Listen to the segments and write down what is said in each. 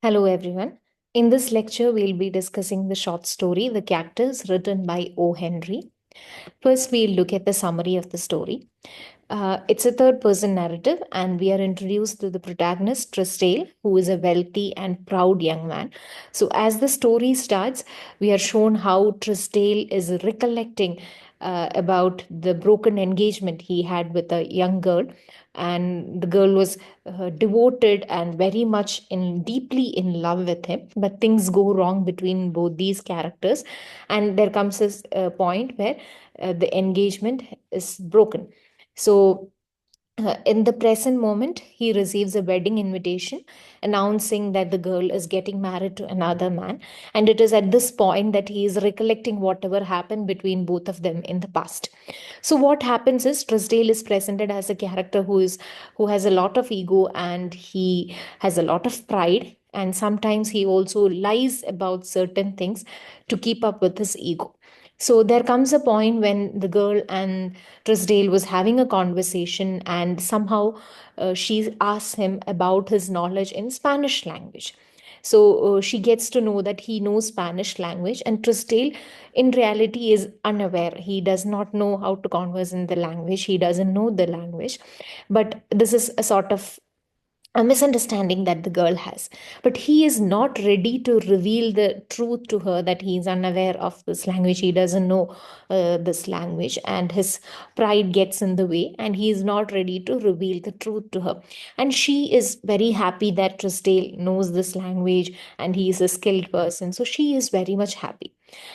Hello, everyone. In this lecture, we'll be discussing the short story, The Cactus, written by O. Henry. First, we'll look at the summary of the story. It's a third person narrative, and we are introduced to the protagonist, Trisdale, who is a wealthy and proud young man. So, as the story starts, we are shown how Trisdale is recollecting about the broken engagement he had with a young girl, and the girl was devoted and very much deeply in love with him, but things go wrong between both these characters, and there comes this point where the engagement is broken. So in the present moment, he receives a wedding invitation announcing that the girl is getting married to another man. And it is at this point that he is recollecting whatever happened between both of them in the past. So what happens is Trisdale is presented as a character who has a lot of ego, and he has a lot of pride, and sometimes he also lies about certain things to keep up with his ego. So there comes a point when the girl and Trisdale was having a conversation, and somehow she asks him about his knowledge in Spanish language. So she gets to know that he knows Spanish language, and Trisdale, in reality, is unaware. He does not know how to converse in the language. He doesn't know the language, but this is a sort of a misunderstanding that the girl has. But he is not ready to reveal the truth to her that he is unaware of this language. He doesn't know this language, and his pride gets in the way, and he is not ready to reveal the truth to her. And she is very happy that Trisdale knows this language and he is a skilled person. So she is very much happy.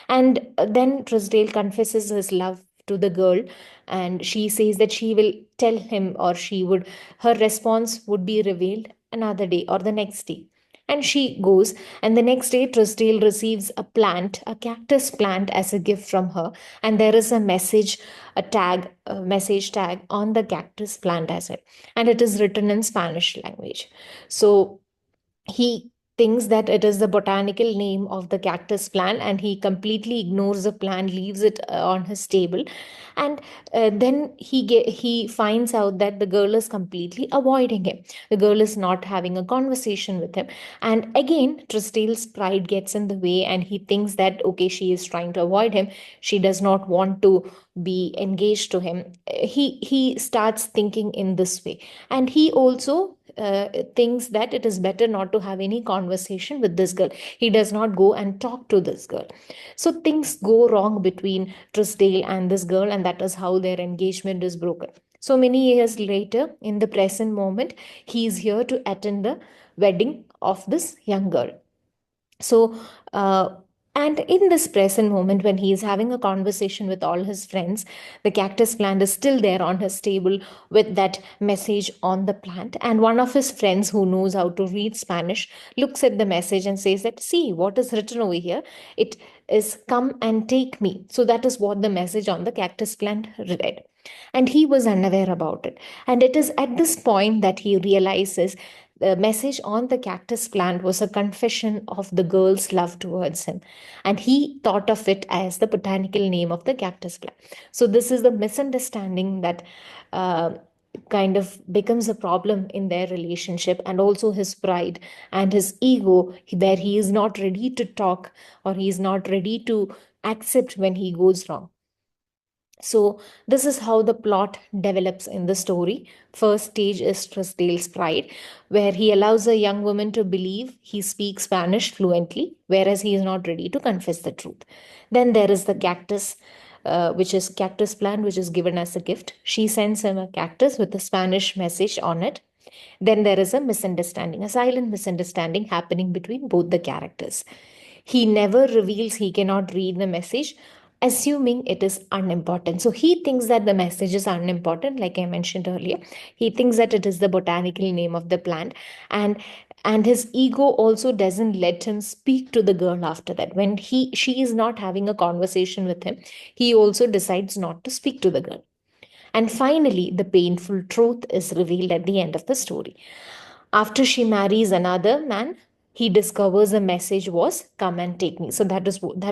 And then Trisdale confesses his love to the girl, and she says that she will tell him, or her response would be revealed another day or the next day. And she goes, and the next day Trisdale receives a cactus plant, as a gift from her. And there is a message tag on the cactus plant as well, and it is written in Spanish language. So he thinks that it is the botanical name of the cactus plant, and he completely ignores the plant, leaves it on his table. And then he finds out that the girl is completely avoiding him. The girl is not having a conversation with him, and again Trisdale's pride gets in the way, and he thinks that okay, she is trying to avoid him, she does not want to be engaged to him. He starts thinking in this way, and he also thinks that it is better not to have any conversation with this girl. He does not go and talk to this girl. So things go wrong between Trisdale and this girl, and that is how their engagement is broken. So many years later, in the present moment, he is here to attend the wedding of this young girl. So, and in this present moment, when he is having a conversation with all his friends, the cactus plant is still there on his table with that message on the plant. And one of his friends who knows how to read Spanish looks at the message and says that, see what is written over here. It is come and take me. So that is what the message on the cactus plant read. And he was unaware about it. And it is at this point that he realizes the message on the cactus plant was a confession of the girl's love towards him. And he thought of it as the botanical name of the cactus plant. So, this is the misunderstanding that kind of becomes a problem in their relationship, and also his pride and his ego, where he is not ready to talk, or he is not ready to accept when he goes wrong. So, this is how the plot develops in the story. First stage is Trisdale's pride, where he allows a young woman to believe he speaks Spanish fluently, whereas he is not ready to confess the truth. Then there is the cactus, which is cactus plant, which is given as a gift. She sends him a cactus with a Spanish message on it. Then there is a misunderstanding, a silent misunderstanding happening between both the characters. He never reveals he cannot read the message, assuming it is unimportant. So he thinks that the message is unimportant, like I mentioned earlier. He thinks that it is the botanical name of the plant, and his ego also doesn't let him speak to the girl after that. When she is not having a conversation with him, he also decides not to speak to the girl. And finally, the painful truth is revealed at the end of the story. After she marries another man, he discovers the message was come and take me. So that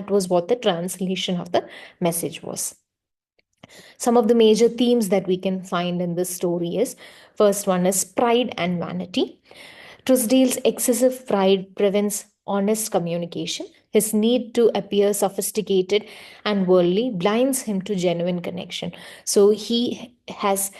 was what the translation of the message was. Some of the major themes that we can find in this story is, first one is pride and vanity. Truesdale's excessive pride prevents honest communication. His need to appear sophisticated and worldly blinds him to genuine connection. So he has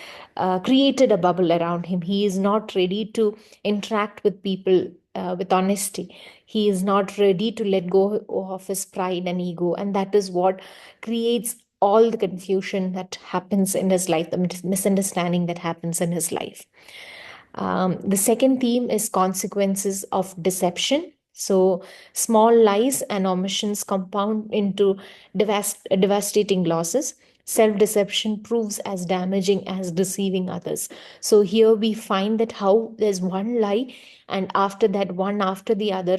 created a bubble around him. He is not ready to interact with people with honesty. He is not ready to let go of his pride and ego. And that is what creates all the confusion that happens in his life, the misunderstanding that happens in his life. The second theme is consequences of deception. So, small lies and omissions compound into devastating losses. Self deception proves as damaging as deceiving others. So, here we find that how there's one lie, and after that, one after the other,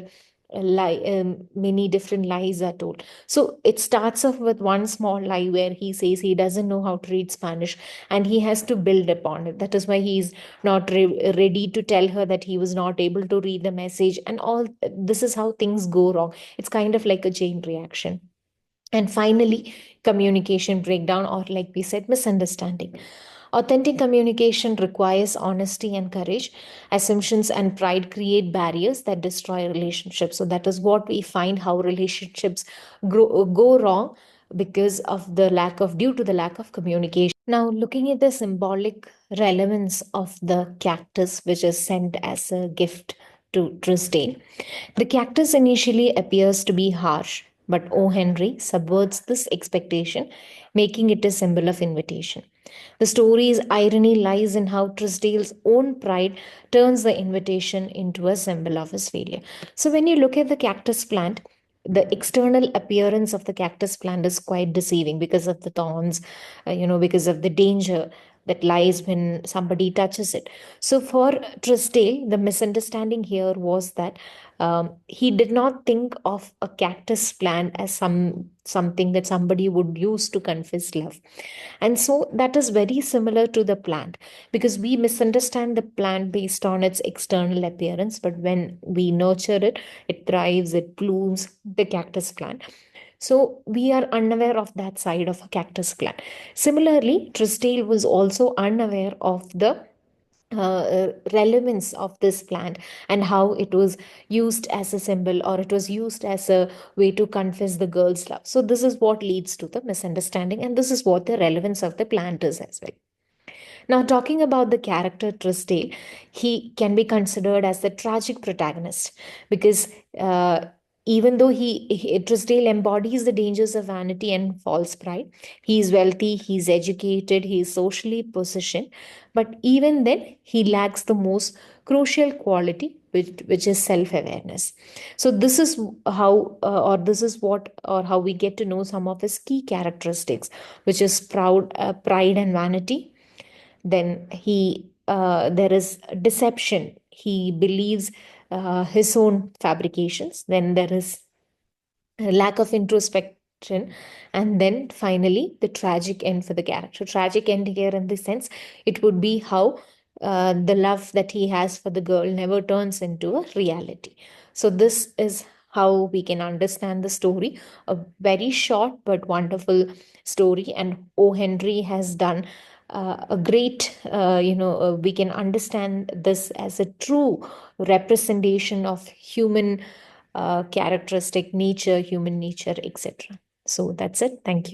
lie, many different lies are told. So, it starts off with one small lie where he says he doesn't know how to read Spanish and he has to build upon it. That is why he's not ready to tell her that he was not able to read the message, and all this is how things go wrong. It's kind of like a chain reaction. And finally, communication breakdown, or like we said, misunderstanding. Authentic communication requires honesty and courage. Assumptions and pride create barriers that destroy relationships. So that is what we find how relationships go wrong because of the lack of due to the lack of communication. Now, looking at the symbolic relevance of the cactus, which is sent as a gift to Tristan, the cactus initially appears to be harsh, but O. Henry subverts this expectation, making it a symbol of invitation. The story's irony lies in how Trisdale's own pride turns the invitation into a symbol of his failure. So, when you look at the cactus plant, the external appearance of the cactus plant is quite deceiving because of the thorns, because of the danger that lies when somebody touches it. So for Trisdale, the misunderstanding here was that he did not think of a cactus plant as something that somebody would use to confess love. And so that is very similar to the plant because we misunderstand the plant based on its external appearance, but when we nurture it, it thrives, it blooms, the cactus plant. So we are unaware of that side of a cactus plant. Similarly, Trisdale was also unaware of the relevance of this plant and how it was used as a symbol, or it was used as a way to confess the girl's love. So this is what leads to the misunderstanding, and this is what the relevance of the plant is as well. Now, talking about the character Trisdale, he can be considered as the tragic protagonist because even though Trisdale embodies the dangers of vanity and false pride, he is wealthy, he is educated, he is socially positioned, but even then, he lacks the most crucial quality, which is self-awareness. So this is how, or this is what, or how we get to know some of his key characteristics, which is pride and vanity. Then there is deception. He believes his own fabrications. Then there is a lack of introspection, and then finally the tragic end for the character. Tragic end here in the sense it would be how the love that he has for the girl never turns into a reality. So this is how we can understand the story, a very short but wonderful story, and O. Henry has done a great, we can understand this as a true representation of human characteristic nature, human nature, etc. So that's it. Thank you.